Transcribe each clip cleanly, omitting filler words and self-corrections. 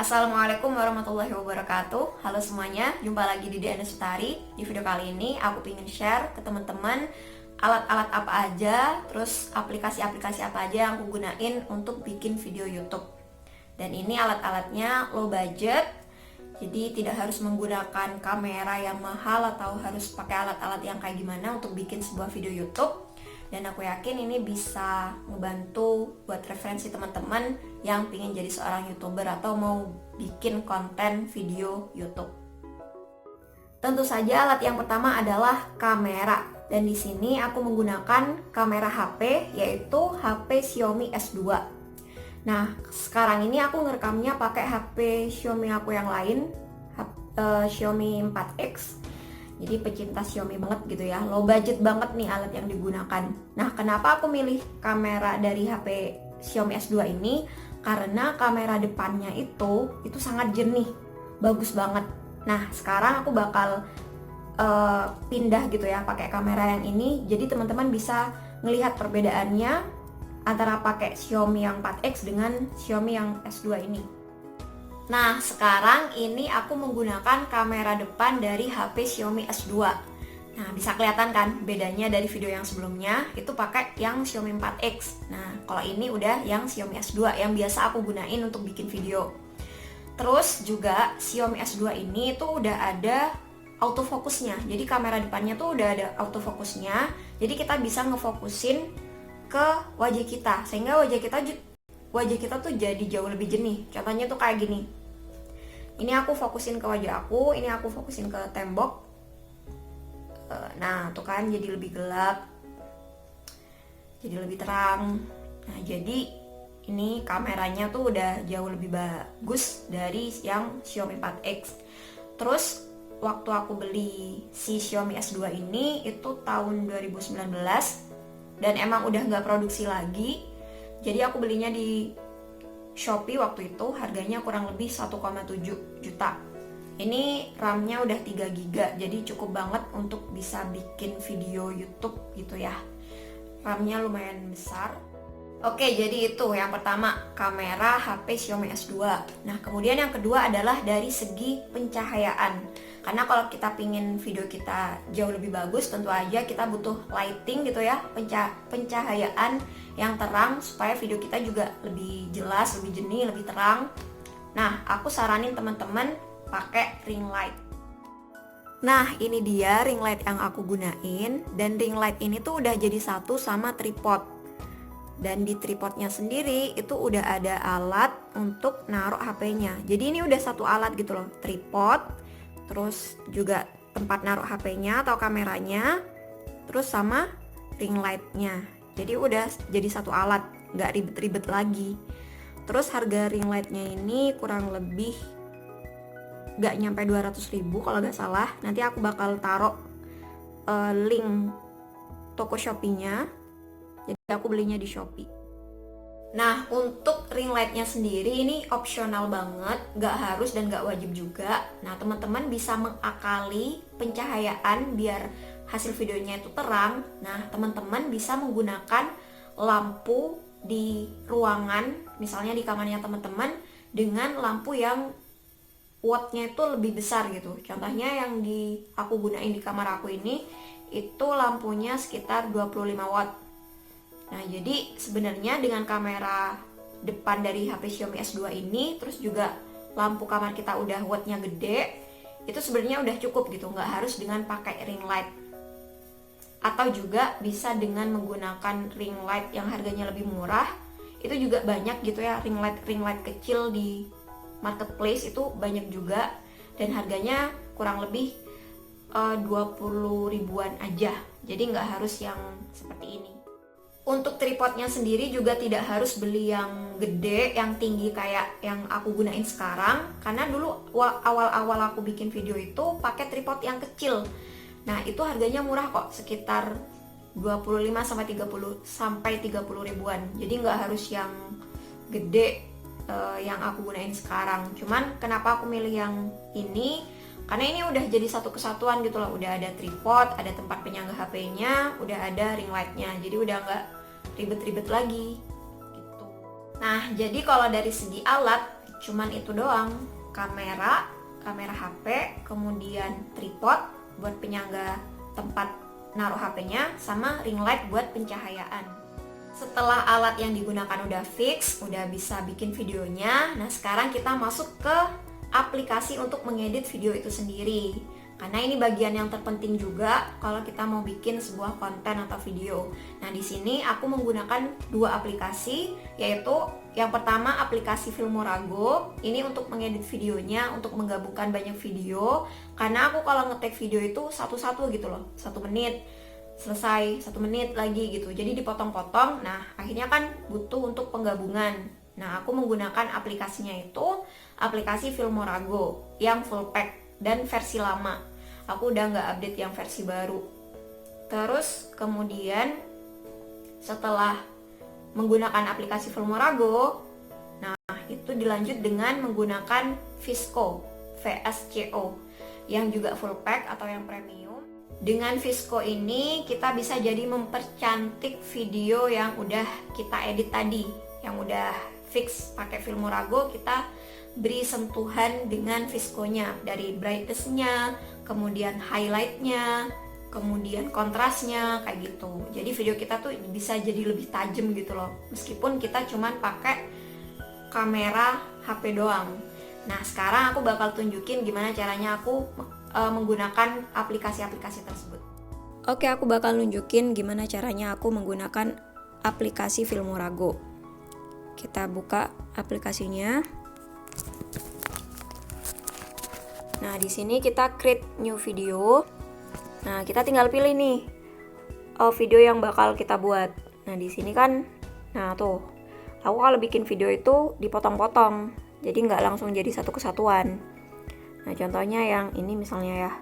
Assalamualaikum warahmatullahi wabarakatuh. Halo semuanya, jumpa lagi di Diana Sutari. Di video kali ini aku ingin share ke teman-teman alat-alat apa aja, terus aplikasi-aplikasi apa aja yang aku gunain untuk bikin video YouTube. Dan ini alat-alatnya low budget, jadi tidak harus menggunakan kamera yang mahal atau harus pakai alat-alat yang kayak gimana untuk bikin sebuah video YouTube. Dan aku yakin ini bisa ngebantu buat referensi teman-teman yang pengen jadi seorang YouTuber atau mau bikin konten video YouTube. Tentu saja alat yang pertama adalah kamera. Dan di sini aku menggunakan kamera HP, yaitu HP Xiaomi S2. Nah, sekarang ini aku ngerekamnya pakai HP Xiaomi aku yang lain, Xiaomi 4X. Jadi pecinta Xiaomi banget gitu ya, low budget banget nih alat yang digunakan. Nah, kenapa aku milih kamera dari HP Xiaomi S2 ini? Karena kamera depannya itu sangat jernih, bagus banget. Nah, sekarang aku bakal pindah gitu ya, pakai kamera yang ini. Jadi teman-teman bisa ngelihat perbedaannya antara pakai Xiaomi yang 4X dengan Xiaomi yang S2 ini. Nah, sekarang ini aku menggunakan kamera depan dari HP Xiaomi S2. Nah, bisa kelihatan kan bedanya dari video yang sebelumnya, itu pakai yang Xiaomi 4X. Nah, kalau ini udah yang Xiaomi S2 yang biasa aku gunain untuk bikin video. Terus juga Xiaomi S2 ini tuh udah ada autofokusnya. Jadi kamera depannya tuh udah ada autofokusnya. Jadi kita bisa ngefokusin ke wajah kita sehingga wajah kita tuh jadi jauh lebih jernih. Contohnya tuh kayak gini. Ini aku fokusin ke wajah aku, ini aku fokusin ke tembok. Nah, tuh kan jadi lebih gelap, jadi lebih terang. Nah, jadi ini kameranya tuh udah jauh lebih bagus dari yang Xiaomi 4X. Terus waktu aku beli si Xiaomi S2 ini itu tahun 2019 dan emang udah nggak produksi lagi. Jadi aku belinya di Shopee waktu itu, harganya kurang lebih 1,7 juta. Ini RAM-nya udah 3 GB, jadi cukup banget untuk bisa bikin video YouTube gitu ya. RAM-nya lumayan besar. Oke, jadi itu yang pertama, kamera HP Xiaomi S2. Nah, kemudian yang kedua adalah dari segi pencahayaan. Karena kalau kita pingin video kita jauh lebih bagus, tentu aja kita butuh lighting gitu ya, pencahayaan yang terang supaya video kita juga lebih jelas, lebih jernih, lebih terang. Nah, aku saranin teman-teman pakai ring light. Nah, ini dia ring light yang aku gunain, dan ring light ini tuh udah jadi satu sama tripod. Dan di tripodnya sendiri itu udah ada alat untuk naruh HP-nya. Jadi ini udah satu alat gitu loh, tripod, terus juga tempat naruh HP-nya atau kameranya, terus sama ring light-nya. Jadi udah jadi satu alat, nggak ribet-ribet lagi. Terus harga ring light-nya ini kurang lebih nggak nyampe 200.000 kalau nggak salah. Nanti aku bakal taruh link toko Shopee-nya. Jadi aku belinya di Shopee. Nah, untuk ring light-nya sendiri ini opsional banget, nggak harus dan nggak wajib juga. Nah, teman-teman bisa mengakali pencahayaan biar hasil videonya itu terang. Nah, teman-teman bisa menggunakan lampu di ruangan, misalnya di kamarnya teman-teman, dengan lampu yang wattnya itu lebih besar gitu. Contohnya yang aku gunain di kamar aku ini, itu lampunya sekitar 25 watt. Nah, jadi sebenarnya dengan kamera depan dari HP Xiaomi S2 ini, terus juga lampu kamar kita udah wattnya gede, itu sebenarnya udah cukup gitu, nggak harus dengan pakai ring light. Atau juga bisa dengan menggunakan ring light yang harganya lebih murah. Itu juga banyak gitu ya, ring light kecil di marketplace itu banyak juga, dan harganya kurang lebih 20 ribuan aja. Jadi nggak harus yang seperti ini. Untuk tripodnya sendiri juga tidak harus beli yang gede, yang tinggi kayak yang aku gunain sekarang. Karena dulu awal-awal aku bikin video itu pakai tripod yang kecil. Nah, itu harganya murah kok, sekitar 25 sampai 30 ribuan. Jadi nggak harus yang gede yang aku gunain sekarang. Cuman kenapa aku milih yang ini? Karena ini udah jadi satu kesatuan gitu loh. Udah ada tripod, ada tempat penyangga HP-nya, udah ada ring light-nya. Jadi udah nggak ribet-ribet lagi gitu. Nah, jadi kalau dari segi alat cuman itu doang. Kamera HP, kemudian tripod buat penyangga tempat naruh HP-nya, sama ring light buat pencahayaan. Setelah alat yang digunakan udah fix, udah bisa bikin videonya, nah sekarang kita masuk ke aplikasi untuk mengedit video itu sendiri. Karena ini bagian yang terpenting juga kalau kita mau bikin sebuah konten atau video. Nah, di sini aku menggunakan dua aplikasi, yaitu yang pertama aplikasi Filmorago. Ini untuk mengedit videonya, untuk menggabungkan banyak video. Karena aku kalau nge-take video itu satu-satu gitu loh, 1 menit selesai, 1 menit lagi gitu. Jadi dipotong-potong. Nah, akhirnya kan butuh untuk penggabungan. Nah, aku menggunakan aplikasinya itu aplikasi Filmorago yang full pack dan versi lama. Aku udah nggak update yang versi baru. Terus kemudian setelah menggunakan aplikasi Filmorago, nah itu dilanjut dengan menggunakan VSCO yang juga full pack atau yang premium. Dengan VSCO ini kita bisa jadi mempercantik video yang udah kita edit tadi, yang udah fix pakai Filmorago. Kita beri sentuhan dengan VSCO-nya, dari brightness-nya, kemudian highlight-nya, kemudian kontrasnya, kayak gitu. Jadi video kita tuh bisa jadi lebih tajam gitu loh, meskipun kita cuman pakai kamera HP doang. Nah, sekarang aku bakal tunjukin gimana caranya aku menggunakan aplikasi-aplikasi tersebut. Oke, aku bakal nunjukin gimana caranya aku menggunakan aplikasi Filmorago. Kita buka aplikasinya. Nah, di sini kita create new video. Nah, kita tinggal pilih nih video yang bakal kita buat. Nah, di sini kan, nah tuh, aku kalau bikin video itu dipotong-potong, jadi nggak langsung jadi satu kesatuan. Nah, contohnya yang ini misalnya ya,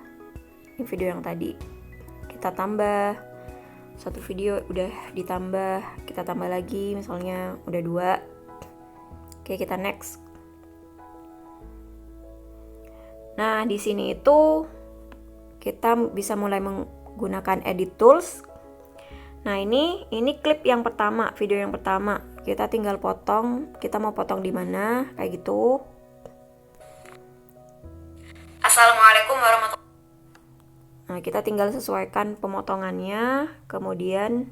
ini video yang tadi. Kita tambah satu video, udah ditambah, kita tambah lagi, misalnya udah 2. Oke, kita next. Nah, di sini itu kita bisa mulai menggunakan edit tools. Nah, ini klip yang pertama, video yang pertama. Kita tinggal potong, kita mau potong di mana, kayak gitu. Assalamualaikum warahmatullahi wabarakatuh. Nah, kita tinggal sesuaikan pemotongannya. Kemudian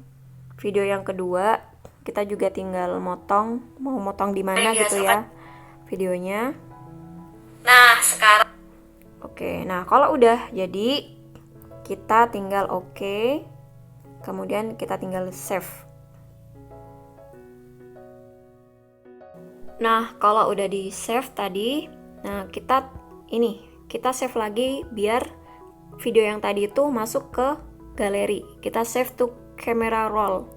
video yang kedua, kita juga tinggal motong, mau motong di mana gitu ya videonya. Nah, sekarang oke, nah kalau udah jadi, kita tinggal oke, kemudian kita tinggal save. Nah, kalau udah di save tadi, nah kita save lagi biar video yang tadi itu masuk ke galeri. Kita save to camera roll.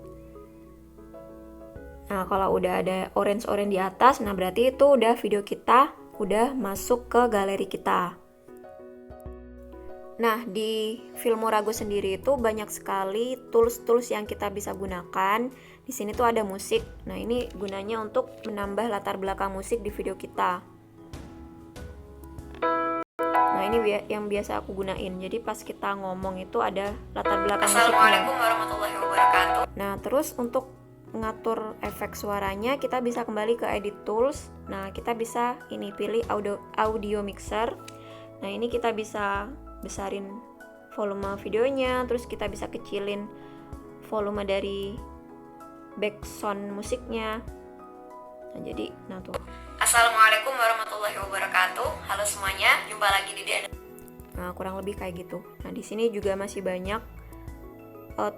Nah, kalau udah ada orange-orange di atas, nah berarti itu udah video kita udah masuk ke galeri kita. Nah, di Filmorago sendiri itu banyak sekali tools-tools yang kita bisa gunakan. Di sini tuh ada musik. Nah, ini gunanya untuk menambah latar belakang musik di video kita. Nah, ini yang biasa aku gunain. Jadi pas kita ngomong itu ada latar belakang musiknya. Assalamualaikum warahmatullahi wabarakatuh. Nah, terus untuk ngatur efek suaranya kita bisa kembali ke edit tools. Nah, kita bisa pilih audio mixer. Nah, ini kita bisa besarin volume videonya, terus kita bisa kecilin volume dari background musiknya. Nah, jadi tuh. Assalamualaikum warahmatullahi wabarakatuh. Halo semuanya, jumpa lagi di DN. Nah, kurang lebih kayak gitu. Nah, di sini juga masih banyak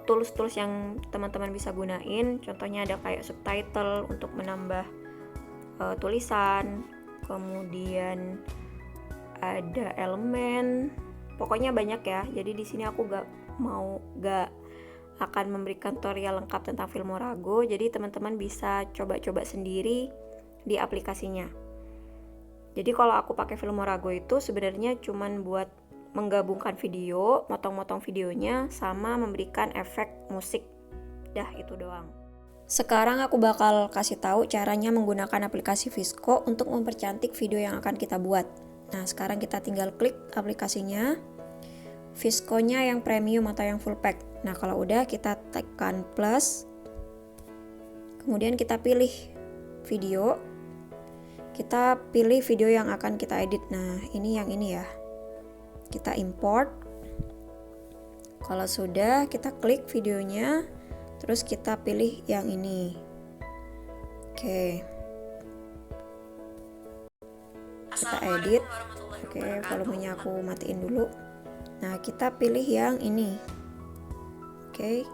tools-tools yang teman-teman bisa gunain. Contohnya ada kayak subtitle untuk menambah tulisan, kemudian ada elemen. Pokoknya banyak ya. Jadi di sini aku gak akan memberikan tutorial lengkap tentang Filmorago. Jadi teman-teman bisa coba-coba sendiri di aplikasinya. Jadi kalau aku pakai Filmorago itu sebenarnya cuman buat menggabungkan video, motong-motong videonya, sama memberikan efek musik. Dah, itu doang. Sekarang aku bakal kasih tahu caranya menggunakan aplikasi VSCO untuk mempercantik video yang akan kita buat. Nah, sekarang kita tinggal klik aplikasinya, VSCO-nya yang premium atau yang full pack. Nah, kalau udah kita tekan plus, kemudian kita pilih video. kita pilih video yang akan kita edit. Nah, ini yang ini ya. Kita import. Kalau sudah, kita klik videonya, terus kita pilih yang ini. Oke. Kita edit. Oke, volumenya aku matiin dulu. Nah, kita pilih yang ini. Oke.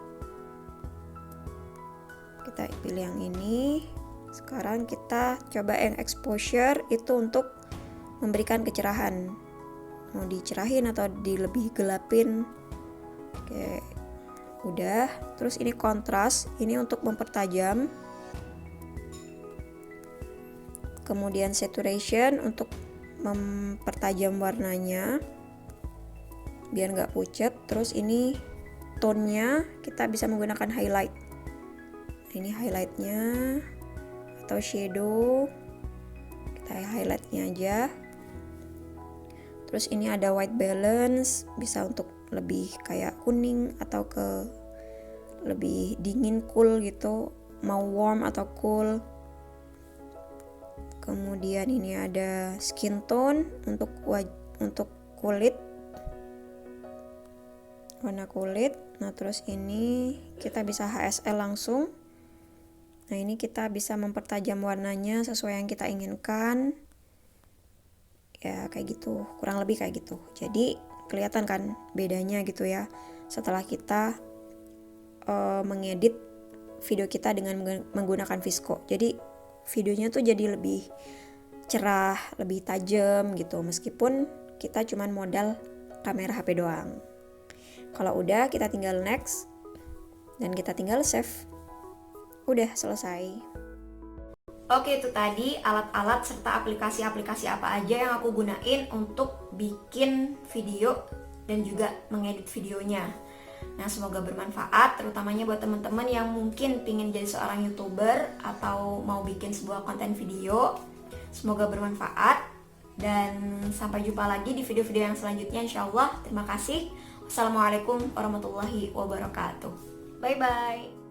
Kita pilih yang ini. Sekarang kita coba yang exposure itu untuk memberikan kecerahan. Mau dicerahin atau dilebih gelapin. Oke. Udah. Terus ini kontras, ini untuk mempertajam. Kemudian saturation untuk mempertajam warnanya biar nggak pucat. Terus ini tone-nya kita bisa menggunakan highlight. Nah, ini highlightnya atau shadow, kita highlightnya aja. Terus ini ada white balance, bisa untuk lebih kayak kuning atau ke lebih dingin, cool gitu, mau warm atau cool. Kemudian ini ada skin tone untuk kulit, warna kulit. Nah, terus ini kita bisa HSL langsung. Nah, ini kita bisa mempertajam warnanya sesuai yang kita inginkan. Ya, kayak gitu, kurang lebih kayak gitu. Jadi, kelihatan kan bedanya gitu ya setelah kita mengedit video kita dengan menggunakan VSCO. Jadi, videonya tuh jadi lebih cerah, lebih tajam gitu, meskipun kita cuman modal kamera HP doang. Kalau udah, kita tinggal next dan kita tinggal save. Udah selesai. Oke, itu tadi alat-alat serta aplikasi-aplikasi apa aja yang aku gunain untuk bikin video dan juga mengedit videonya. Nah, semoga bermanfaat, terutamanya buat teman-teman yang mungkin pingin jadi seorang YouTuber atau mau bikin sebuah konten video. Semoga bermanfaat dan sampai jumpa lagi di video-video yang selanjutnya, insyaallah. Terima kasih. Wassalamualaikum warahmatullahi wabarakatuh. Bye-bye.